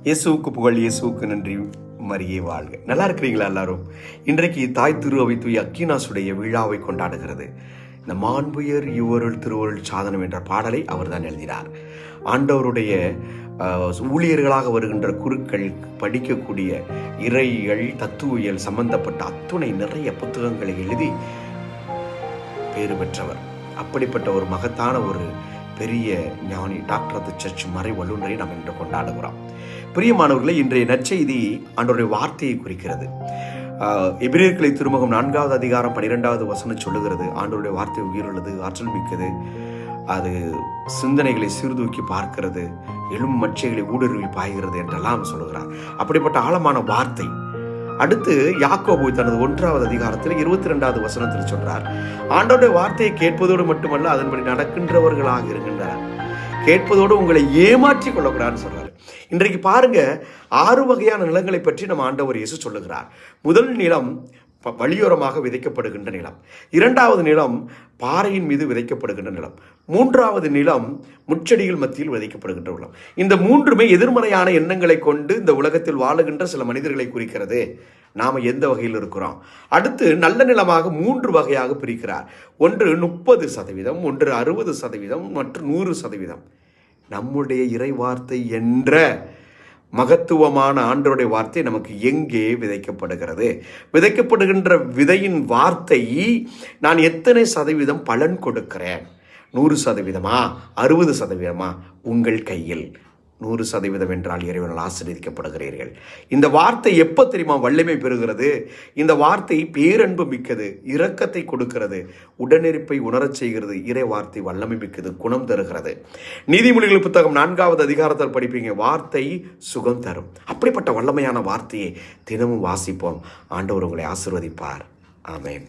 இயேசுவுக்கு புகழ், இயேசுவுக்கு நன்றி, மரியே வாழ்க. நல்லா இருக்கிறீங்களா எல்லாரும்? இன்றைக்கு தாய் திரு அவை தூய் அக்கினாசுடைய விழாவை கொண்டாடுகிறது. இந்த மாண்புயர் இவ்வருள் திருவருள் சாதனம் என்ற பாடலை அவர் தான் எழுதினார். ஆண்டவருடைய ஊழியர்களாக வருகின்ற குருக்கள் படிக்கக்கூடிய இறையியல், தத்துவியல் சம்பந்தப்பட்ட அத்துணை நிறைய புத்தகங்களை எழுதி பேறு பெற்றவர். அப்படிப்பட்ட ஒரு மகத்தான ஒரு பெரிய ஞானி டாக்டர் ஆஃப் தி சர்ச் மறை வல்லுநரை நாம் இன்று கொண்டாடுகிறோம். பிரியமானவர்களே, இன்றைய நற்செய்தி ஆண்டவருடைய வார்த்தையை குறிக்கிறது. எபிரேயர்களை திருமுகம் 4வது அதிகாரம் 12வது வசனம் சொல்லுகிறது, ஆண்டவருடைய வார்த்தை உயிருள்ளது, ஆற்றல் மிக்கது, அது சிந்தனைகளை சீர்தூக்கி பார்க்கிறது, எழும் மச்சைகளை ஊடுருவி பாய்கிறது என்றெல்லாம் சொல்லுகிறார். அப்படிப்பட்ட ஆழமான வார்த்தை. அடுத்து யாக்கோபு தனது 1வது அதிகாரத்தில் 22வது வசனத்தில் சொல்றார், ஆண்டவருடைய வார்த்தையை கேட்பதோடு மட்டுமல்ல அதன்படி நடக்கின்றவர்களாக இருக்கின்றனர், கேட்பதோடு உங்களை ஏமாற்றி கொள்ளக்கூடாதுன்னு சொல்றாரு. இன்றைக்கு பாருங்க, 6 வகையான நிலங்களை பற்றி நம்ம ஆண்டவர் இயேசு சொல்லுகிறார். முதல் நிலம் வழியோரமாக விதைக்கப்படுகின்ற நிலம், 2வது நிலம் பாறையின் மீது விதைக்கப்படுகின்ற நிலம், 3வது நிலம் முச்செடிகள் மத்தியில் விதைக்கப்படுகின்ற நிலம். இந்த 3மே எதிர்மறையான எண்ணங்களை கொண்டு இந்த உலகத்தில் வாழுகின்ற சில மனிதர்களை குறிக்கிறது. நாம எந்த வகையில் இருக்கிறோம்? அடுத்து நல்ல நிலமாக 3 வகையாக பிரிக்கிறார். ஒன்று 30%, ஒன்று 60% மற்றும் 100%. நம்முடைய இறை வார்த்தை என்ற மகத்துவமான ஆண்டவருடைய வார்த்தை நமக்கு எங்கே விதைக்கப்படுகிறது? விதைக்கப்படுகின்ற விதையின் வார்த்தை நான் எத்தனை சதவீதம் பலன் கொடுக்கிறேன்? 100%, 60%? உங்கள் கையில். 100% என்றால் இறைவனால் ஆசீர்வதிக்கப்படுகிறீர்கள். இந்த வார்த்தை எப்போ தெரியுமா வல்லமை பெறுகிறது? இந்த வார்த்தை பேரன்பு மிக்கது, இரக்கத்தை கொடுக்கிறது, உடனிருப்பை உணரச் செய்கிறது. இறை வார்த்தை வல்லமை மிக்கது, குணம் தருகிறது. நீதிமொழிகள் புத்தகம் 4வது அதிகாரத்தில் படிப்பீங்க, வார்த்தை சுகம் தரும். அப்படிப்பட்ட வல்லமையான வார்த்தையை தினமும் வாசிப்போம். ஆண்டவர் உங்களை ஆசீர்வதிப்பார். ஆமென்.